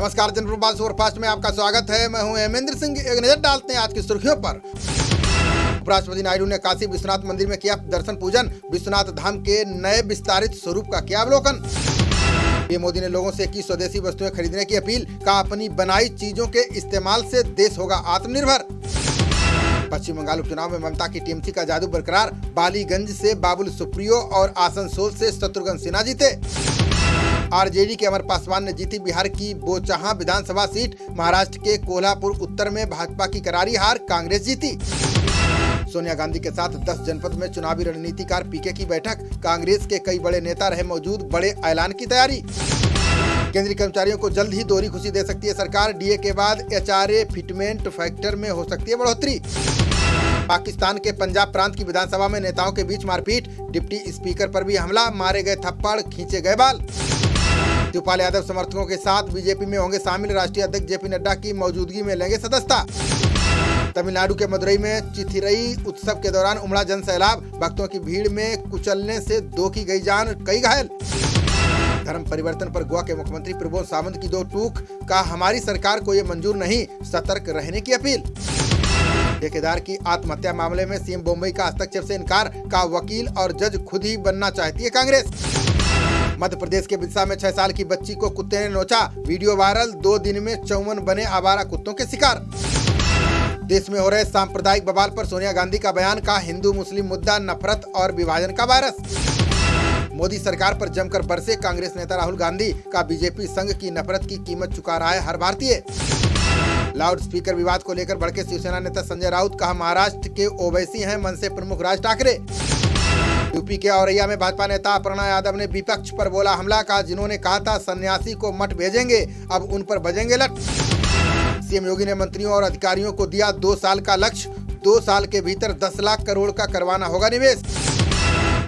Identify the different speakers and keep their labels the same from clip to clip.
Speaker 1: नमस्कार, जनप्रवास सुपरफास्ट में आपका स्वागत है। मैं हूं हेमेंद्र सिंह। एक नजर डालते हैं आज की सुर्खियों पर। उपराष्ट्रपति नायडू ने काशी विश्वनाथ मंदिर में किया दर्शन पूजन। विश्वनाथ धाम के नए विस्तारित स्वरूप का किया अवलोकन। पीएम मोदी ने लोगों से की स्वदेशी वस्तुएं खरीदने की अपील। कहा, अपनी बनाई चीजों के इस्तेमाल से देश होगा आत्मनिर्भर। पश्चिम बंगाल उपचुनाव में ममता की टीएमसी का जादू बरकरार। बालीगंज से बाबुल सुप्रियो और आसनसोल से शत्रुघ्न सिन्हा जीते। आरजेडी के अमर पासवान ने जीती बिहार की बोचहां विधानसभा सीट। महाराष्ट्र के कोल्हापुर उत्तर में भाजपा की करारी हार, कांग्रेस जीती। सोनिया गांधी के साथ 10 जनपद में चुनावी रणनीतिकार पीके की बैठक। कांग्रेस के कई बड़े नेता रहे मौजूद, बड़े ऐलान की तैयारी। केंद्रीय कर्मचारियों को जल्द ही दोहरी खुशी दे सकती है सरकार। डीए के बाद एचआरए फिटमेंट फैक्टर में हो सकती है बढ़ोतरी। पाकिस्तान के पंजाब प्रांत की विधानसभा में नेताओं के बीच मारपीट। डिप्टी स्पीकर पर भी हमला, मारे गए थप्पड़, खींचे गए बाल। शिवपाल यादव समर्थकों के साथ बीजेपी में होंगे शामिल। राष्ट्रीय अध्यक्ष जेपी नड्डा की मौजूदगी में लेंगे सदस्यता। तमिलनाडु के मदुरई में चिथिरई उत्सव के दौरान उमड़ा जन सैलाब। भक्तों की भीड़ में कुचलने से 2 की गई जान, कई घायल। धर्म परिवर्तन पर गोवा के मुख्यमंत्री प्रमोद सावंत की 2 टूक। कहा, हमारी सरकार को ये मंजूर नहीं, सतर्क रहने की अपील। ठेकेदार की आत्महत्या मामले में सीएम बम्बई का हस्तक्षेप से इनकार। का वकील और जज खुद ही बनना चाहती है कांग्रेस। मध्य प्रदेश के बिरसा में 6 साल की बच्ची को कुत्ते ने नोचा। Video viral. 2 दिन में 54 बने आवारा कुत्तों के शिकार। देश में हो रहे सांप्रदायिक बवाल पर सोनिया गांधी का बयान। का हिंदू मुस्लिम मुद्दा नफरत और विभाजन का वायरस। मोदी सरकार पर जमकर बरसे कांग्रेस नेता राहुल गांधी। का बीजेपी संघ की नफरत की कीमत चुका रहा है हर भारतीय। लाउड स्पीकर विवाद को लेकर भड़के शिवसेना नेता संजय राउत। कहा, महाराष्ट्र के ओवैसी हैं मनसे प्रमुख राज ठाकरे। यूपी के औरैया में भाजपा नेता अपर्णा यादव ने विपक्ष पर बोला हमला। का जिन्होंने कहा था सन्यासी को मठ भेजेंगे, अब उन पर बजेंगे लट। सीएम योगी ने मंत्रियों और अधिकारियों को दिया 2 साल का लक्ष्य। 2 साल के भीतर 10 लाख करोड़ का करवाना होगा निवेश।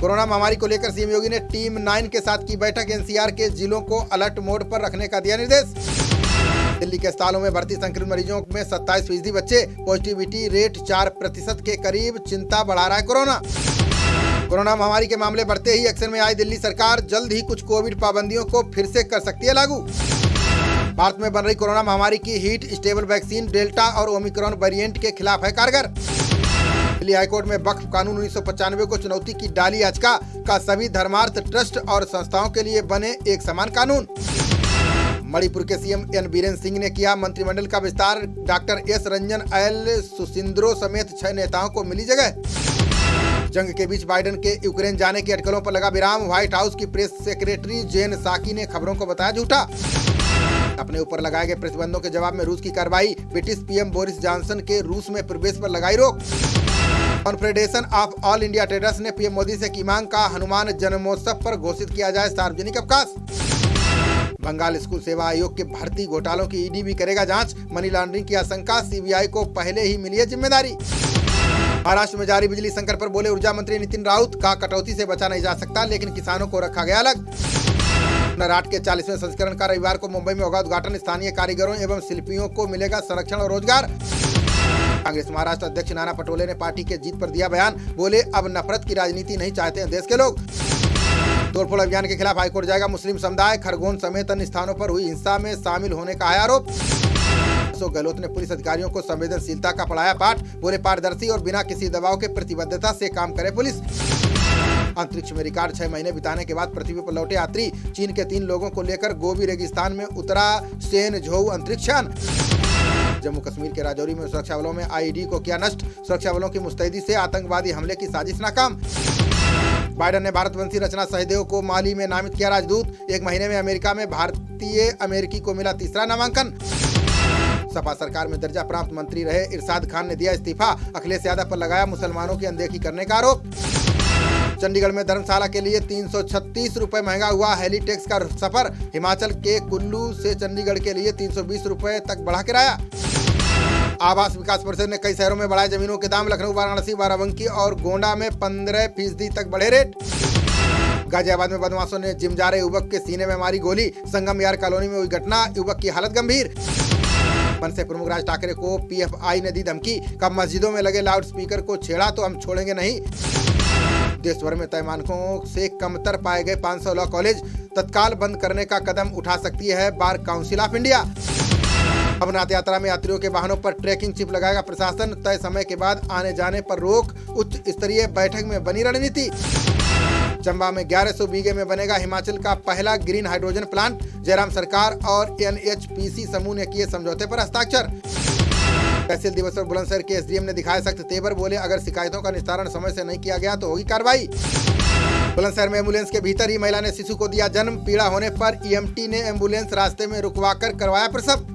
Speaker 1: कोरोना महामारी को लेकर सीएम योगी ने टीम 9 के साथ की बैठक। एनसीआर के जिलों को अलर्ट मोड पर रखने का दिया निर्देश। दिल्ली के अस्पतालों में भर्ती संक्रमित मरीजों में 27% बच्चे। पॉजिटिविटी रेट 4% के करीब। चिंता बढ़ा रहा है कोरोना महामारी के मामले बढ़ते ही एक्शन में आई दिल्ली सरकार। जल्द ही कुछ कोविड पाबंदियों को फिर से कर सकती है लागू। भारत में बन रही कोरोना महामारी की हीट स्टेबल वैक्सीन डेल्टा और ओमिक्रॉन वेरिएंट के खिलाफ है कारगर। दिल्ली हाईकोर्ट में वक्फ कानून 1995 को चुनौती की डाली याचिका। का सभी धर्मार्थ ट्रस्ट और संस्थाओं के लिए बने एक समान कानून। मणिपुर के सीएम एन बीरेन सिंह ने किया मंत्रिमंडल का विस्तार। Doctor S Ranjan, L Susindro समेत 6 नेताओं को मिली जगह। जंग के बीच बाइडेन के यूक्रेन जाने की अटकलों पर लगा विराम। व्हाइट हाउस की प्रेस सेक्रेटरी जेन साकी ने खबरों को बताया झूठा। अपने ऊपर लगाए गए प्रतिबंधों के जवाब में रूस की कार्रवाई। ब्रिटिश पीएम बोरिस जॉनसन के रूस में प्रवेश पर लगाई रोक। Confederation of all India traders ने पीएम मोदी से की मांग। का हनुमान जन्मोत्सव पर घोषित किया जाए सार्वजनिक अवकाश। बंगाल स्कूल सेवा आयोग के भर्ती घोटालों की ईडी भी करेगा जांच। मनी लॉन्ड्रिंग की आशंका, सीबीआई को पहले ही मिली है जिम्मेदारी। महाराष्ट्र में जारी बिजली संकट पर बोले ऊर्जा मंत्री नितिन राउत। का कटौती से बचा नहीं जा सकता, लेकिन किसानों को रखा गया अलग। नाराट के 40वें संस्करण का रविवार को मुंबई में होगा उद्घाटन। स्थानीय कारीगरों एवं शिल्पियों को मिलेगा संरक्षण और रोजगार। कांग्रेस महाराष्ट्र अध्यक्ष नाना पटोले ने पार्टी के जीत पर दिया बयान। बोले, अब नफरत की राजनीति नहीं चाहते हैं देश के लोग। तोड़फोड़ अभियान के खिलाफ हाईकोर्ट जाएगा मुस्लिम समुदाय। खरगोन समेत अन्य स्थानों पर हुई हिंसा में शामिल होने का है आरोप। अशोक गहलोत ने पुलिस अधिकारियों को संवेदनशीलता का पढ़ाया पाठ। बोले, पारदर्शी और बिना किसी दबाव के प्रतिबद्धता से काम करे पुलिस। अंतरिक्ष में रिकॉर्ड 6 महीने बिताने के बाद पृथ्वी पर लौटे यात्री। चीन के 3 लोगों को लेकर गोबी रेगिस्तान में उतरा सेन झोउ अंतरिक्षयान। जम्मू कश्मीर के राजौरी में सुरक्षा बलों में आईईडी को किया नष्ट। सुरक्षा बलों की मुस्तैदी से आतंकवादी हमले की साजिश नाकाम। बाइडेन ने भारतवंशी रचना सहदेव को माली में नामित किया राजदूत। 1 महीने में अमेरिका में भारतीय अमेरिकी को मिला 3रा नामांकन। सपा सरकार में दर्जा प्राप्त मंत्री रहे इरशाद खान ने दिया इस्तीफा। अखिलेश यादव पर लगाया मुसलमानों की अनदेखी करने का आरोप। चंडीगढ़ में धर्मशाला के लिए 336 रुपए महंगा हुआ हेली टैक्स का सफर। हिमाचल के कुल्लू से चंडीगढ़ के लिए 320 रुपए तक बढ़ा किराया। आवास विकास परिषद ने कई शहरों में बढ़ाए जमीनों के दाम। लखनऊ, वाराणसी, बाराबंकी और गोंडा में 15% तक बढ़े रेट। गाजियाबाद में बदमाशों ने जिम जा रहे युवक के सीने में मारी गोली। संगम यार कॉलोनी में हुई घटना, युवक की हालत गंभीर। मनसे प्रमुख राज ठाकरे को पीएफआई ने दी धमकी। कब मस्जिदों में लगे लाउड स्पीकर को छेड़ा तो हम छोड़ेंगे नहीं। देश भर में तय मानकों से कमतर पाए गए 500 लॉ कॉलेज तत्काल बंद करने का कदम उठा सकती है bar council of India. Amarnath यात्रा में यात्रियों के वाहनों पर ट्रैकिंग चिप लगाएगा प्रशासन, तय समय के बाद आने जाने पर रोक, उच्च स्तरीय बैठक में बनी रणनीति। चंबा में 1100 बीघे में बनेगा हिमाचल का पहला ग्रीन हाइड्रोजन प्लांट, जयराम सरकार और NHPC समूह ने किए समझौते पर हस्ताक्षर। तहसील दिवस पर बुलंदशहर के SDM ने दिखाए सख्त तेवर, बोले अगर शिकायतों का निस्तारण समय से नहीं किया गया तो होगी कार्रवाई। बुलंदशहर में एम्बुलेंस के भीतर ही महिला ने शिशु को दिया जन्म, पीड़ा होने पर EMT ने एम्बुलेंस रास्ते में रुकवाकर करवाया प्रसव।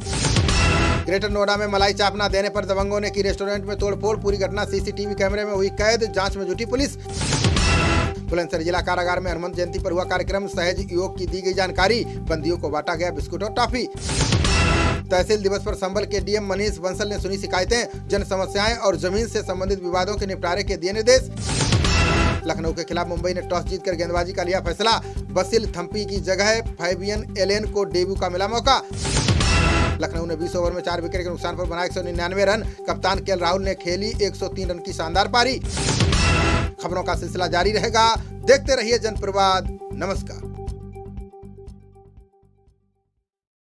Speaker 1: ग्रेटर नोएडा में मलाई चाप न देने पर दबंगों ने की रेस्टोरेंट में तोड़फोड़, पूरी घटना CCTV कैमरे में हुई कैद, जांच में जुटी पुलिस। बुलंदशहर जिला कारागार में हनुमंत जयंती पर हुआ कार्यक्रम, सहज योग की दी गई जानकारी, बंदियों को बांटा गया बिस्कुट और टॉफी। तहसील दिवस पर संभल के DM मनीष बंसल ने सुनी शिकायतें, जन समस्याएं और जमीन से संबंधित विवादों के निपटारे के दिए निर्देश। लखनऊ के खिलाफ मुंबई ने टॉस जीतकर गेंदबाजी का लिया फैसला, बसिल थम्पी की जगह फैबियन एलेन को डेब्यू का मिला मौका। लखनऊ ने 20 ओवर में 4 विकेट के नुकसान पर बनाए 199 रन, कप्तान KL राहुल ने खेली 103 रन की शानदार पारी। खबरों का सिलसिला जारी रहेगा, देखते रहिए जनप्रवाद। नमस्कार।